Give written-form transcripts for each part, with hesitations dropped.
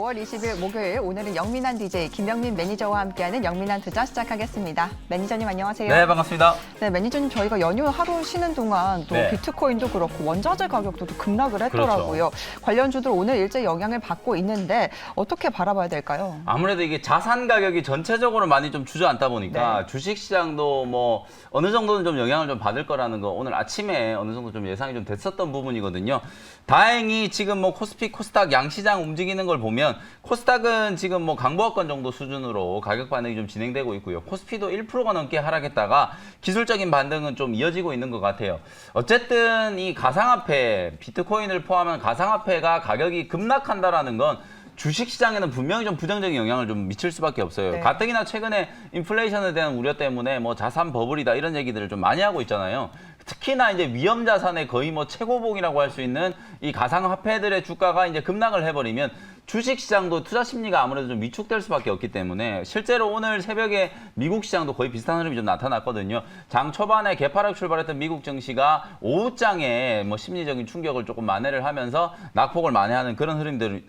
5월 20일 목요일, 오늘은 영민한 DJ 김영민 매니저와 함께하는 영민한 투자 시작하겠습니다. 매니저님 안녕하세요. 네, 반갑습니다. 네, 매니저님 저희가 연휴 하루 쉬는 동안 또 네. 비트코인도 그렇고 원자재 가격도 또 급락을 했더라고요. 그렇죠. 관련주들 오늘 일제 영향을 받고 있는데 어떻게 바라봐야 될까요? 아무래도 이게 자산 가격이 전체적으로 많이 좀 주저앉다 보니까 네. 주식시장도 뭐 어느 정도는 좀 영향을 좀 받을 거라는 거 오늘 아침에 어느 정도 좀 예상이 좀 됐었던 부분이거든요. 다행히 지금 뭐 코스피, 코스닥 양시장 움직이는 걸 보면 코스닥은 지금 뭐 강보합권 정도 수준으로 가격 반응이 좀 진행되고 있고요. 코스피도 1%가 넘게 하락했다가 기술적인 반등은 좀 이어지고 있는 것 같아요. 어쨌든 이 가상화폐, 비트코인을 포함한 가상화폐가 가격이 급락한다라는 건 주식시장에는 분명히 좀 부정적인 영향을 좀 미칠 수밖에 없어요. 네. 가뜩이나 최근에 인플레이션에 대한 우려 때문에 뭐 자산 버블이다 이런 얘기들을 좀 많이 하고 있잖아요. 특히나 이제 위험 자산의 거의 뭐 최고봉이라고 할 수 있는 이 가상화폐들의 주가가 이제 급락을 해버리면 주식시장도 투자 심리가 아무래도 좀 위축될 수밖에 없기 때문에 실제로 오늘 새벽에 미국 시장도 거의 비슷한 흐름이 좀 나타났거든요. 장 초반에 개파락 출발했던 미국 증시가 오후장에 뭐 심리적인 충격을 조금 만회를 하면서 낙폭을 만회하는 그런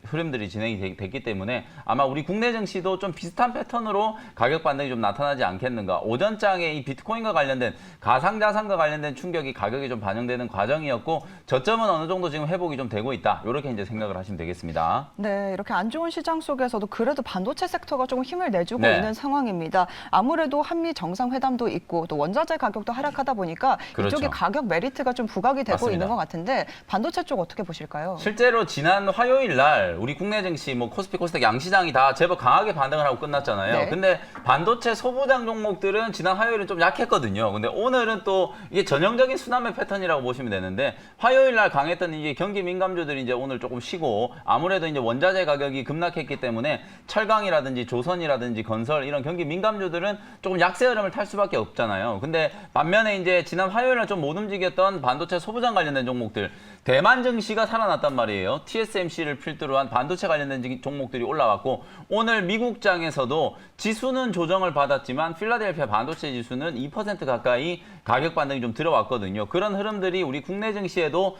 흐름들이 진행이 됐기 때문에 아마 우리 국내 증시도 좀 비슷한 패턴으로 가격 반등이 좀 나타나지 않겠는가. 오전장에 이 비트코인과 관련된 가상자산과 관련된 충격이 가격에 좀 반영되는 과정이었고 저점은 어느 정도 지금 회복이 좀 되고 있다. 이렇게 이제 생각을 하시면 되겠습니다. 네, 이렇게 안 좋은 시장 속에서도 그래도 반도체 섹터가 조금 힘을 내주고 네. 있는 상황입니다. 아무래도 한미 정상회담도 있고 또 원자재 가격도 하락하다 보니까 그렇죠. 이쪽에 가격 메리트가 좀 부각이 되고 맞습니다. 있는 것 같은데 반도체 쪽 어떻게 보실까요? 실제로 지난 화요일 날 우리 국내 증시 뭐 코스피, 코스닥 양시장이 다 제법 강하게 반등을 하고 끝났잖아요. 네. 근데 반도체 소부장 종목들은 지난 화요일은 좀 약했거든요. 근데 오늘은 또 이게 전형적인 순환매 패턴이라고 보시면 되는데 화요일 날 강했던 이게 경기 민감주들이 이제 오늘 조금 쉬고 아무래도 이제 원자재 가격이 급락했기 때문에 철강이라든지 조선이라든지 건설 이런 경기 민감주들은 조금 약세 흐름을 탈 수밖에 없잖아요. 근데 반면에 이제 지난 화요일 날 좀 못 움직였던 반도체 소부장 관련된 종목들 대만 증시가 살아났단 말이에요. TSMC를 필두로 한 반도체 관련된 종목들이 올라왔고 오늘 미국장에서도 지수는 조정을 받았지만 필라델피아 반도체 지수는 2% 가까이 가격 반등이 좀 들어왔거든요. 그런 흐름들이 우리 국내 증시에도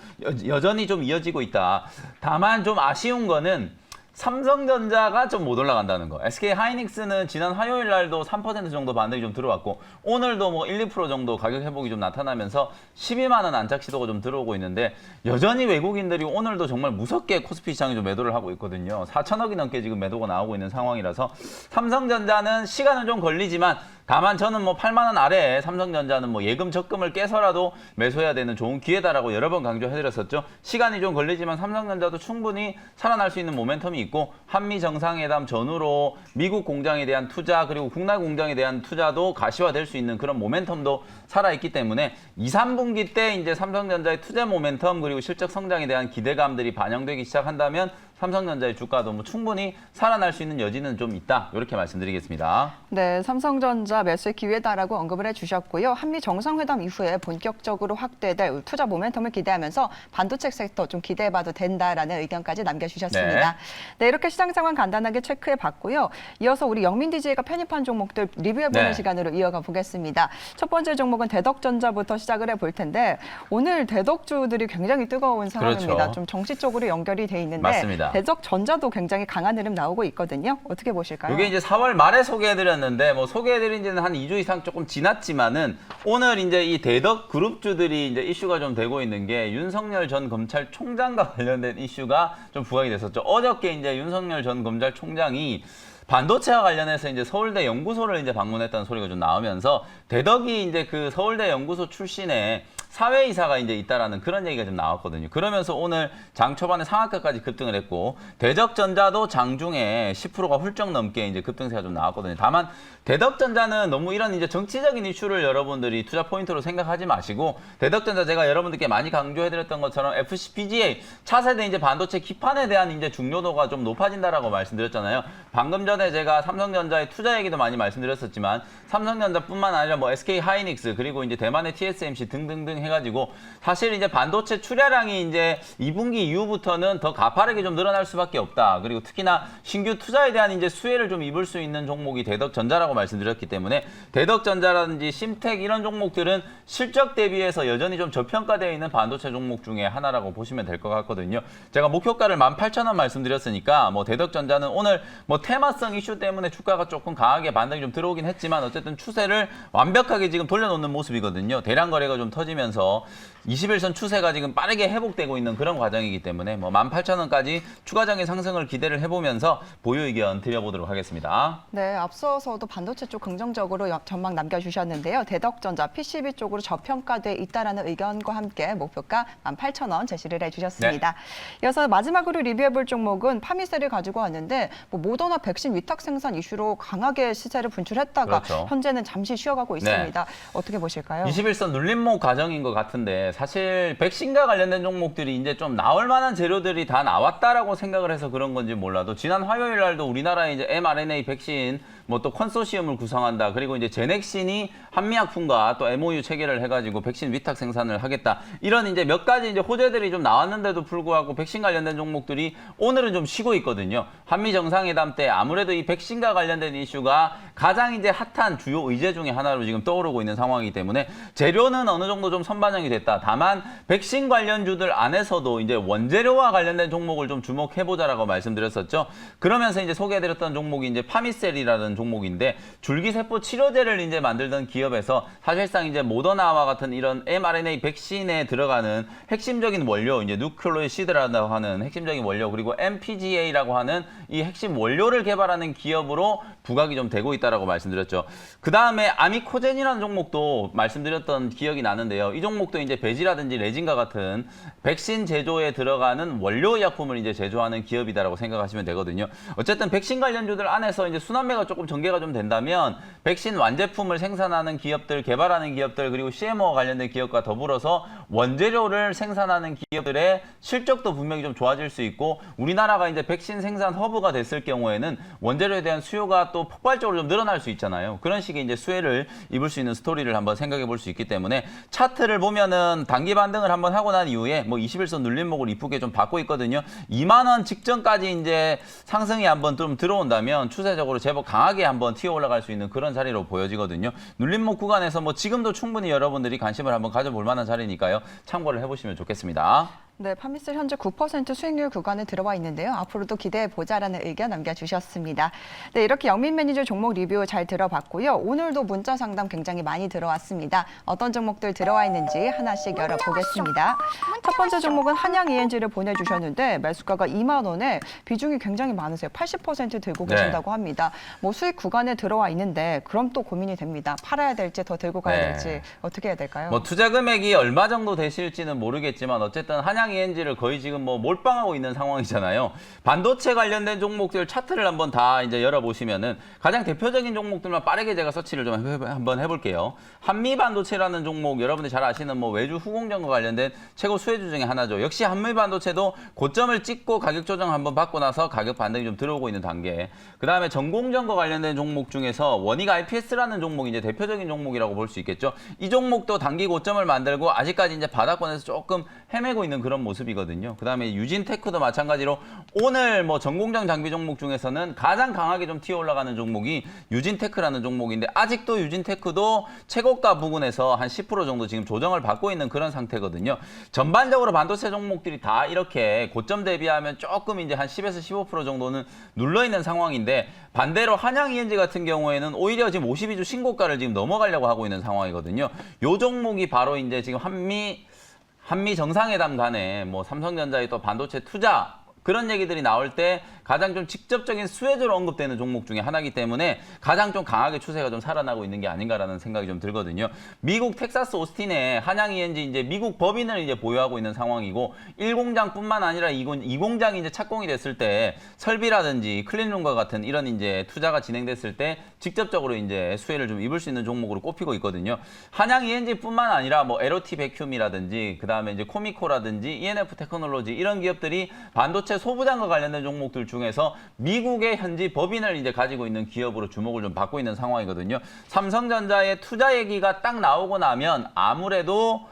여전히 좀 이어지고 있다. 다만 좀 아쉬운 거는 삼성전자가 좀 못 올라간다는 거. SK하이닉스는 지난 화요일 날도 3% 정도 반등이 좀 들어왔고 오늘도 뭐 1, 2% 정도 가격 회복이 좀 나타나면서 12만 원 안착 시도가 좀 들어오고 있는데 여전히 외국인들이 오늘도 정말 무섭게 코스피 시장에 좀 매도를 하고 있거든요. 4천억이 넘게 지금 매도가 나오고 있는 상황이라서 삼성전자는 시간은 좀 걸리지만 다만 저는 뭐 8만 원 아래에 삼성전자는 뭐 예금 적금을 깨서라도 매수해야 되는 좋은 기회다라고 여러 번 강조해드렸었죠. 시간이 좀 걸리지만 삼성전자도 충분히 살아날 수 있는 모멘텀이 있고 한미 정상회담 전후로 미국 공장에 대한 투자 그리고 국내 공장에 대한 투자도 가시화될 수 있는 그런 모멘텀도 살아있기 때문에 2, 3분기 때 이제 삼성전자의 투자 모멘텀 그리고 실적 성장에 대한 기대감들이 반영되기 시작한다면 삼성전자의 주가도 뭐 충분히 살아날 수 있는 여지는 좀 있다. 이렇게 말씀드리겠습니다. 네, 삼성전자 매수의 기회다라고 언급을 해주셨고요. 한미 정상회담 이후에 본격적으로 확대될 투자 모멘텀을 기대하면서 반도체 섹터 좀 기대해봐도 된다라는 의견까지 남겨주셨습니다. 네, 이렇게 시장 상황 간단하게 체크해봤고요. 이어서 우리 영민 DJ가 편입한 종목들 리뷰해보는 네. 시간으로 이어가 보겠습니다. 첫 번째 종목은 대덕전자부터 시작을 해볼 텐데 오늘 대덕주들이 굉장히 뜨거운 상황입니다. 그렇죠. 좀 정치적으로 연결이 돼 있는데 맞습니다. 대덕전자도 굉장히 강한 흐름 나오고 있거든요. 어떻게 보실까요? 이게 이제 4월 말에 소개해드렸는데 뭐 소개해드린 지는 한 2주 이상 조금 지났지만은 오늘 이제 이 대덕 그룹주들이 이제 이슈가 좀 되고 있는 게 윤석열 전 검찰총장과 관련된 이슈가 좀 부각이 됐었죠. 어저께 이제 윤석열 전 검찰총장이 반도체와 관련해서 이제 서울대 연구소를 이제 방문했다는 소리가 좀 나오면서 대덕이 이제 그 서울대 연구소 출신의 사회이사가 이제 있다라는 그런 얘기가 좀 나왔거든요. 그러면서 오늘 장 초반에 상한가까지 급등을 했고 대덕전자도 장중에 10%가 훌쩍 넘게 이제 급등세가 좀 나왔거든요. 다만 대덕전자는 너무 이런 이제 정치적인 이슈를 여러분들이 투자 포인트로 생각하지 마시고 대덕전자 제가 여러분들께 많이 강조해드렸던 것처럼 FCPGA 차세대 이제 반도체 기판에 대한 이제 중요도가 좀 높아진다라고 말씀드렸잖아요. 방금 전에 제가 삼성전자의 투자 얘기도 많이 말씀드렸었지만 삼성전자뿐만 아니라 뭐 SK하이닉스 그리고 이제 대만의 TSMC 등등등 상승해가지고 사실 이제 반도체 출하량이 이제 2분기 이후부터는 더 가파르게 좀 늘어날 수밖에 없다. 그리고 특히나 신규 투자에 대한 이제 수혜를 좀 입을 수 있는 종목이 대덕전자라고 말씀드렸기 때문에 대덕전자라든지 심텍 이런 종목들은 실적 대비해서 여전히 좀 저평가되어 있는 반도체 종목 중에 하나라고 보시면 될 것 같거든요. 제가 목표가를 18,000원 말씀드렸으니까 뭐 대덕전자는 오늘 뭐 테마성 이슈 때문에 주가가 조금 강하게 반등이 좀 들어오긴 했지만 어쨌든 추세를 완벽하게 지금 돌려놓는 모습이거든요. 대량 거래가 좀 터지면서 21선 추세가 지금 빠르게 회복되고 있는 그런 과정이기 때문에 뭐 18,000원까지 추가적인 상승을 기대를 해보면서 보유 의견 드려보도록 하겠습니다. 네, 앞서서도 반도체 쪽 긍정적으로 전망 남겨주셨는데요. 대덕전자 PCB 쪽으로 저평가돼 있다라는 의견과 함께 목표가 18,000원 제시를 해주셨습니다. 이어서 마지막으로 리뷰해볼 종목은 파미셀을 가지고 왔는데 뭐 모더나 백신 위탁 생산 이슈로 강하게 시세를 분출했다가 그렇죠. 현재는 잠시 쉬어가고 있습니다. 어떻게 보실까요? 21선 눌림목 과정인 것 같은데 사실 백신과 관련된 종목들이 이제 좀 나올 만한 재료들이 다 나왔다라고 생각을 해서 그런 건지 몰라도 지난 화요일 날도 우리나라에 이제 mRNA 백신 뭐 또 컨소시엄을 구성한다. 그리고 이제 제넥신이 한미약품과 또 MOU 체결을 해가지고 백신 위탁 생산을 하겠다. 이런 이제 몇 가지 이제 호재들이 좀 나왔는데도 불구하고 백신 관련된 종목들이 오늘은 좀 쉬고 있거든요. 한미 정상회담 때 아무래도 이 백신과 관련된 이슈가 가장 이제 핫한 주요 의제 중에 하나로 지금 떠오르고 있는 상황이기 때문에 재료는 어느 정도 좀 선반영이 됐다. 다만 백신 관련주들 안에서도 이제 원재료와 관련된 종목을 좀 주목해보자라고 말씀드렸었죠. 그러면서 이제 소개해드렸던 종목이 이제 파미셀이라는 종목인데 줄기세포 치료제를 이제 만들던 기업에서 사실상 이제 모더나와 같은 이런 mRNA 백신에 들어가는 핵심적인 원료, 이제 누클레오시드라고 하는 핵심적인 원료, 그리고 MPGA라고 하는 이 핵심 원료를 개발하는 기업으로 부각이 좀 되고 있다라고 말씀드렸죠. 그 다음에 아미코젠이라는 종목도 말씀드렸던 기억이 나는데요. 이 종목도 이제 배지라든지 레진과 같은 백신 제조에 들어가는 원료 의약품을 이제 제조하는 기업이다라고 생각하시면 되거든요. 어쨌든 백신 관련주들 안에서 이제 순환매가 조금 전개가 좀 된다면 백신 완제품을 생산하는 기업들, 개발하는 기업들, 그리고 CMO와 관련된 기업과 더불어서 원재료를 생산하는 기업들의 실적도 분명히 좀 좋아질 수 있고 우리나라가 이제 백신 생산 허브가 됐을 경우에는 원재료에 대한 수요가 또 폭발적으로 좀 늘어날 수 있잖아요. 그런 식의 이제 수혜를 입을 수 있는 스토리를 한번 생각해 볼 수 있기 때문에 차트를 보면은 단기 반등을 한번 하고 난 이후에 뭐 21선 눌림목을 이쁘게 좀 받고 있거든요. 2만 원 직전까지 이제 상승이 한번 좀 들어온다면 추세적으로 제법 강하게 한번 튀어 올라갈 수 있는 그런 자리로 보여지거든요. 눌림목 구간에서 뭐 지금도 충분히 여러분들이 관심을 한번 가져볼 만한 자리니까요. 참고를 해보시면 좋겠습니다. 네, 파미셀 현재 9% 수익률 구간에 들어와 있는데요. 앞으로도 기대해 보자라는 의견 남겨주셨습니다. 네, 이렇게 영민 매니저 종목 리뷰 잘 들어봤고요. 오늘도 문자 상담 굉장히 많이 들어왔습니다. 어떤 종목들 들어와 있는지 하나씩 열어보겠습니다. 첫 번째 종목은 한양 ENG를 보내주셨는데 매수가가 2만 원에 비중이 굉장히 많으세요. 80% 들고 계신다고 합니다. 뭐 수익 구간에 들어와 있는데 그럼 또 고민이 됩니다. 팔아야 될지 더 들고 가야 될지 어떻게 해야 될까요? 뭐 투자 금액이 얼마 정도 되실지는 모르겠지만 어쨌든 한양 ENG를 거의 지금 뭐 몰빵하고 있는 상황이잖아요. 반도체 관련된 종목들 차트를 한번 다 이제 열어보시면은 가장 대표적인 종목들만 빠르게 제가 서치를 좀 한번 해볼게요. 한미반도체라는 종목 여러분들 잘 아시는 뭐 외주 후공정과 관련된 최고 수혜주 중에 하나죠. 역시 한미반도체도 고점을 찍고 가격 조정 한번 받고 나서 가격 반등이 좀 들어오고 있는 단계. 그 다음에 전공정과 관련된 종목 중에서 원익 IPS라는 종목이 이제 대표적인 종목이라고 볼 수 있겠죠. 이 종목도 단기 고점을 만들고 아직까지 이제 바닥권에서 조금 헤매고 있는 그런 모습이거든요. 그 다음에 유진테크도 마찬가지로 오늘 뭐 전공정 장비 종목 중에서는 가장 강하게 좀 튀어 올라가는 종목이 유진테크라는 종목인데 아직도 유진테크도 최고가 부근에서 한 10% 정도 지금 조정을 받고 있는 그런 상태거든요. 전반적으로 반도체 종목들이 다 이렇게 고점 대비하면 조금 이제 한 10에서 15% 정도는 눌러 있는 상황인데 반대로 한양 ENG 같은 경우에는 오히려 지금 52주 신고가를 지금 넘어가려고 하고 있는 상황이거든요. 요 종목이 바로 이제 지금 한미 정상회담 간에 뭐 삼성전자의 또 반도체 투자 그런 얘기들이 나올 때 가장 좀 직접적인 수혜주로 언급되는 종목 중에 하나이기 때문에 가장 좀 강하게 추세가 좀 살아나고 있는 게 아닌가라는 생각이 좀 들거든요. 미국 텍사스 오스틴에 한양 ENG 이제 미국 법인을 이제 보유하고 있는 상황이고 1공장뿐만 아니라 2공장이 이제 착공이 됐을 때 설비라든지 클린룸과 같은 이런 이제 투자가 진행됐을 때 직접적으로 이제 수혜를 좀 입을 수 있는 종목으로 꼽히고 있거든요. 한양 ENG뿐만 아니라 뭐 LOT 베큐미라든지 그다음에 이제 코미코라든지 ENF 테크놀로지 이런 기업들이 반도체 소부장과 관련된 종목들 중에서 미국의 현지 법인을 이제 가지고 있는 기업으로 주목을 좀 받고 있는 상황이거든요. 삼성전자의 투자 얘기가 딱 나오고 나면 아무래도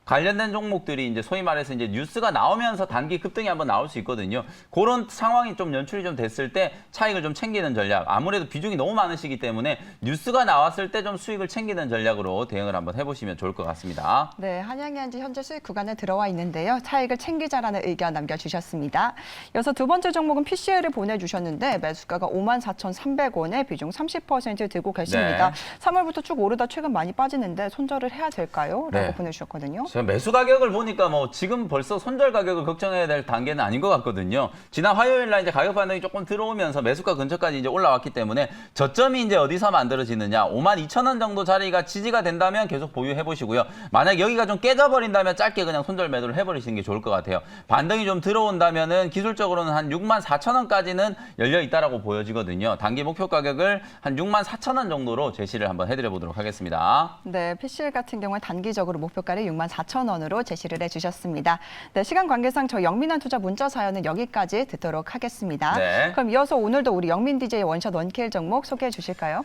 관련된 종목들이 이제 소위 말해서 이제 뉴스가 나오면서 단기 급등이 한번 나올 수 있거든요. 그런 상황이 좀 연출이 좀 됐을 때 차익을 좀 챙기는 전략. 아무래도 비중이 너무 많으시기 때문에 뉴스가 나왔을 때 좀 수익을 챙기는 전략으로 대응을 한번 해보시면 좋을 것 같습니다. 네, 한양현지 현재 수익 구간에 들어와 있는데요. 차익을 챙기자라는 의견 남겨주셨습니다. 이어서 두 번째 종목은 PCL을 보내주셨는데 매수가가 54,300원에 비중 30% 들고 계십니다. 네. 3월부터 쭉 오르다 최근 많이 빠지는데 손절을 해야 될까요? 라고 네. 보내주셨거든요. 제가 매수 가격을 보니까 뭐 지금 벌써 손절 가격을 걱정해야 될 단계는 아닌 것 같거든요. 지난 화요일 날 이제 가격 반등이 조금 들어오면서 매수가 근처까지 이제 올라왔기 때문에 저점이 이제 어디서 만들어지느냐. 52,000원 정도 자리가 지지가 된다면 계속 보유해 보시고요. 만약 여기가 좀 깨져버린다면 짧게 그냥 손절 매도를 해버리시는 게 좋을 것 같아요. 반등이 좀 들어온다면은 기술적으로는 한 64,000원까지는 열려 있다라고 보여지거든요. 단기 목표 가격을 한 64,000원 정도로 제시를 한번 해드려 보도록 하겠습니다. 네, PCL 같은 경우는 단기적으로 목표가를 64,000원으로 제시를 해주셨습니다. 네, 시간 관계상 저 영민한 투자 문자 사연은 여기까지 듣도록 하겠습니다. 네. 그럼 이어서 오늘도 우리 영민 DJ 원샷 원킬 종목 소개해 주실까요?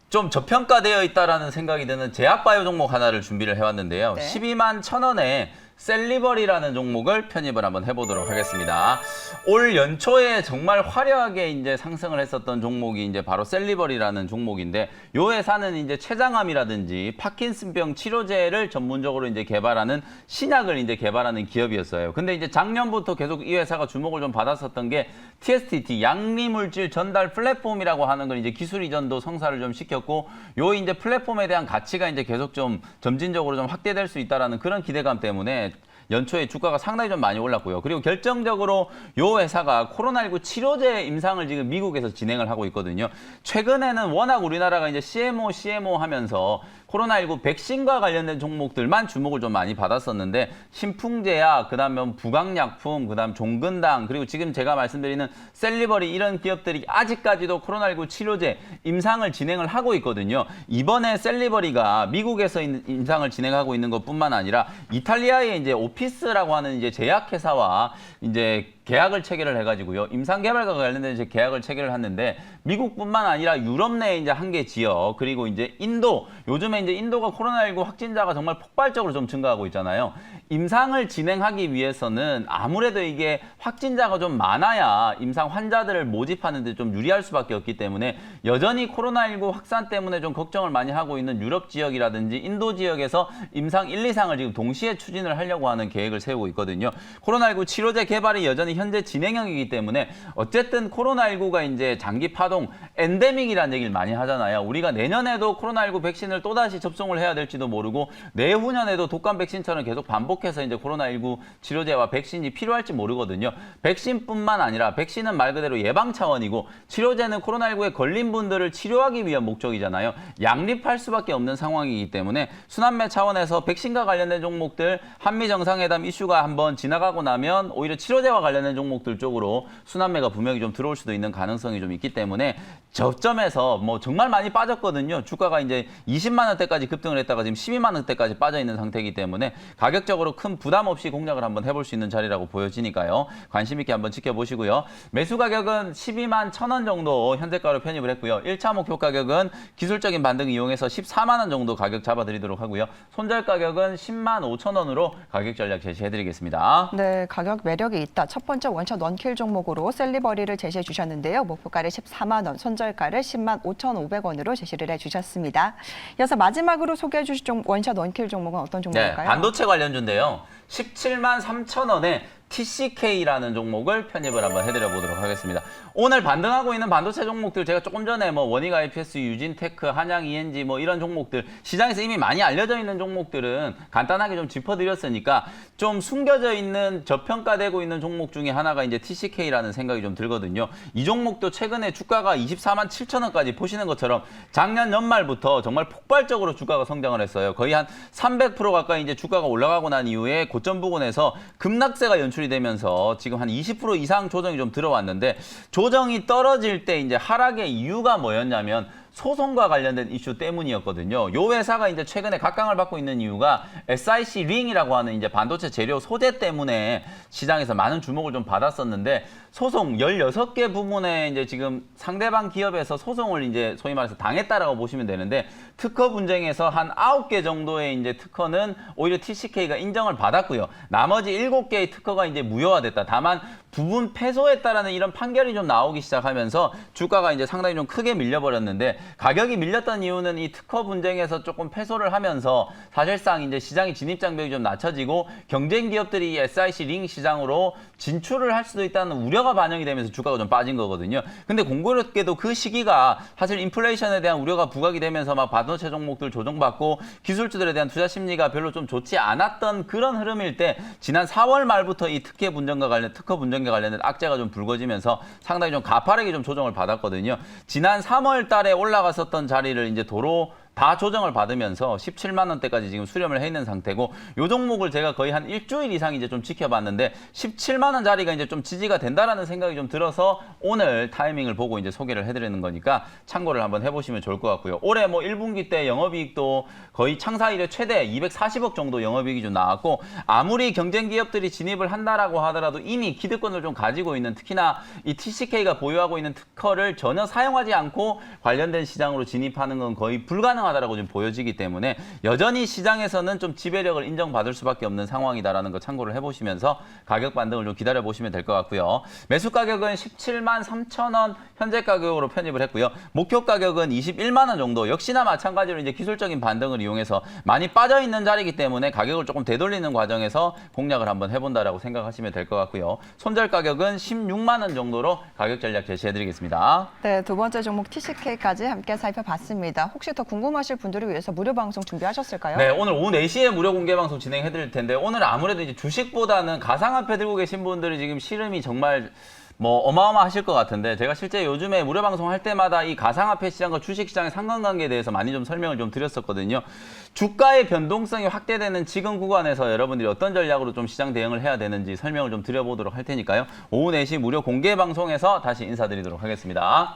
좀 저평가되어 있다라는 생각이 드는 제약바이오 종목 하나를 준비를 해왔는데요. 네. 121,000원에 셀리버리라는 종목을 편입을 한번 해보도록 하겠습니다. 올 연초에 정말 화려하게 이제 상승을 했었던 종목이 이제 바로 셀리버리라는 종목인데, 요 회사는 이제 췌장암이라든지 파킨슨병 치료제를 전문적으로 이제 개발하는 신약을 이제 개발하는 기업이었어요. 근데 이제 작년부터 계속 이 회사가 주목을 좀 받았었던 게 TSTT 양리물질 전달 플랫폼이라고 하는 걸 이제 기술 이전도 성사를 좀 시켰고, 요 이제 플랫폼에 대한 가치가 이제 계속 좀 점진적으로 좀 확대될 수 있다라는 그런 기대감 때문에 연초에 주가가 상당히 좀 많이 올랐고요. 그리고 결정적으로 요 회사가 코로나19 치료제 임상을 지금 미국에서 진행을 하고 있거든요. 최근에는 워낙 우리나라가 이제 CMO 하면서 코로나19 백신과 관련된 종목들만 주목을 좀 많이 받았었는데, 신풍제약, 그다음에 부강약품, 그다음 종근당, 그리고 지금 제가 말씀드리는 셀리버리, 이런 기업들이 아직까지도 코로나19 치료제 임상을 진행을 하고 있거든요. 이번에 셀리버리가 미국에서 임상을 진행하고 있는 것뿐만 아니라 이탈리아의 이제 오피스라고 하는 이제 제약회사와 이제 계약을 체결을 해가지고요. 임상 개발과 관련된 이제 계약을 체결을 했는데, 미국뿐만 아니라 유럽 내 이제 한 개 지역, 그리고 이제 인도, 요즘에 이제 인도가 코로나19 확진자가 정말 폭발적으로 좀 증가하고 있잖아요. 임상을 진행하기 위해서는 아무래도 이게 확진자가 좀 많아야 임상 환자들을 모집하는 데 좀 유리할 수밖에 없기 때문에, 여전히 코로나19 확산 때문에 좀 걱정을 많이 하고 있는 유럽 지역이라든지 인도 지역에서 임상 1, 2상을 지금 동시에 추진을 하려고 하는 계획을 세우고 있거든요. 코로나19 치료제 개발이 여전히 현재 진행형이기 때문에, 어쨌든 코로나19가 이제 장기 파동, 엔데믹이라는 얘기를 많이 하잖아요. 우리가 내년에도 코로나19 백신을 또다시 접종을 해야 될지도 모르고, 내후년에도 독감 백신처럼 계속 반복해서 이제 코로나19 치료제와 백신이 필요할지 모르거든요. 백신뿐만 아니라, 백신은 말 그대로 예방 차원이고, 치료제는 코로나19에 걸린 분들을 치료하기 위한 목적이잖아요. 양립할 수밖에 없는 상황이기 때문에 순환매 차원에서 백신과 관련된 종목들, 한미 정상회담 이슈가 한번 지나가고 나면 오히려 치료제와 관련된 종목들 쪽으로 순환매가 분명히 좀 들어올 수도 있는 가능성이 좀 있기 때문에, 저점에서 뭐 정말 많이 빠졌거든요. 주가가 이제 20만 원대까지 급등을 했다가 지금 12만 원대까지 빠져 있는 상태이기 때문에 가격적으로 큰 부담 없이 공략을 한번 해볼 수 있는 자리라고 보여지니까요. 관심 있게 한번 지켜보시고요. 매수 가격은 12만 1,000원 정도 현재가로 편입을 했고요. 1차 목표 가격은 기술적인 반등 이용해서 14만 원 정도 가격 잡아드리도록 하고요. 손절 가격은 10만 5천 원으로 가격 전략 제시해드리겠습니다. 네, 가격 매력이 있다. 첫 번째 원샷 원킬 종목으로 셀리버리를 제시해 주셨는데요. 목표가를 14만 원, 손절가를 10만 5,500원으로 제시를 해주셨습니다. 이어서 마지막으로 소개해 주실 원샷 원킬 종목은 어떤 종목일까요? 네, 반도체 관련주인데요. 17만 3천 원에 TCK라는 종목을 편입을 한번 해드려 보도록 하겠습니다. 오늘 반등하고 있는 반도체 종목들, 제가 조금 전에 뭐 원익 IPS, 유진테크, 한양 ENG 뭐 이런 종목들, 시장에서 이미 많이 알려져 있는 종목들은 간단하게 좀 짚어드렸으니까, 좀 숨겨져 있는 저평가되고 있는 종목 중에 하나가 이제 TCK라는 생각이 좀 들거든요. 이 종목도 최근에 주가가 24만 7천 원까지, 보시는 것처럼 작년 연말부터 정말 폭발적으로 주가가 성장을 했어요. 거의 한 300% 가까이 이제 주가가 올라가고 난 이후에 고점 부근에서 급락세가 연출이 되면서 지금 한 20% 이상 조정이 좀 들어왔는데, 조정이 떨어질 때 이제 하락의 이유가 뭐였냐면 소송과 관련된 이슈 때문이었거든요. 요 회사가 이제 최근에 각광을 받고 있는 이유가 SiC 링이라고 하는 이제 반도체 재료 소재 때문에 시장에서 많은 주목을 좀 받았었는데, 소송 16개 부문에 이제 지금 상대방 기업에서 소송을 이제 소위 말해서 당했다라고 보시면 되는데 특허 분쟁에서 한 9개 정도의 이제 특허는 오히려 TCK가 인정을 받았고요. 나머지 7개의 특허가 이제 무효화됐다. 다만 부분 패소했다라는 이런 판결이 좀 나오기 시작하면서 주가가 이제 상당히 좀 크게 밀려버렸는데 가격이 밀렸던 이유는 이 특허 분쟁에서 조금 패소를 하면서 사실상 이제 시장의 진입 장벽이 좀 낮춰지고 경쟁 기업들이 이 SIC 링 시장으로 진출을 할 수도 있다는 우려가 반영이 되면서 주가가 좀 빠진 거거든요. 근데 공교롭게도 그 시기가 사실 인플레이션에 대한 우려가 부각이 되면서 막 반도체 종목들 조정받고 기술주들에 대한 투자 심리가 별로 좀 좋지 않았던 그런 흐름일 때 지난 4월 말부터 이 특허 분쟁과 관련된 악재가 좀 불거지면서 상당히 좀 가파르게 좀 조정을 받았거든요. 지난 3월 달에 올라갔었던 자리를 이제 도로 다 조정을 받으면서 17만 원대까지 지금 수렴을 해 있는 상태고 요 종목을 제가 거의 한 일주일 이상 이제 좀 지켜봤는데 17만 원 자리가 이제 좀 지지가 된다라는 생각이 좀 들어서 오늘 타이밍을 보고 이제 소개를 해드리는 거니까 참고를 한번 해보시면 좋을 것 같고요. 올해 뭐 1분기 때 영업이익도 거의 창사 이래 최대 240억 정도 영업이익이 좀 나왔고 아무리 경쟁 기업들이 진입을 한다라고 하더라도 이미 기득권을 좀 가지고 있는 특히나 이 TCK가 보유하고 있는 특허를 전혀 사용하지 않고 관련된 시장으로 진입하는 건 거의 불가능하다라고 좀 보여지기 때문에 여전히 시장에서는 좀 지배력을 인정받을 수밖에 없는 상황이다라는 거 참고를 해보시면서 가격 반등을 좀 기다려 보시면 될 것 같고요. 매수 가격은 17만 3천 원 현재 가격으로 편입을 했고요. 목표 가격은 21만 원 정도. 역시나 마찬가지로 이제 기술적인 반등을 이용해서 많이 빠져 있는 자리이기 때문에 가격을 조금 되돌리는 과정에서 공략을 한번 해본다라고 생각하시면 될 것 같고요. 손절 가격은 16만 원 정도로 가격 전략 제시해드리겠습니다. 네, 두 번째 종목 TCK까지 함께 살펴봤습니다. 혹시 더 궁금하실 분들을 위해서 무료 방송 준비하셨을까요? 네, 오늘 오후 4시에 무료 공개 방송 진행해드릴 텐데 오늘 아무래도 이제 주식보다는 가상화폐 들고 계신 분들이 지금 시름이 정말 뭐 어마어마하실 것 같은데 제가 실제 요즘에 무료 방송할 때마다 이 가상화폐 시장과 주식 시장의 상관관계에 대해서 많이 좀 설명을 좀 드렸었거든요. 주가의 변동성이 확대되는 지금 구간에서 여러분들이 어떤 전략으로 좀 시장 대응을 해야 되는지 설명을 좀 드려보도록 할 테니까요. 오후 4시 무료 공개 방송에서 다시 인사드리도록 하겠습니다.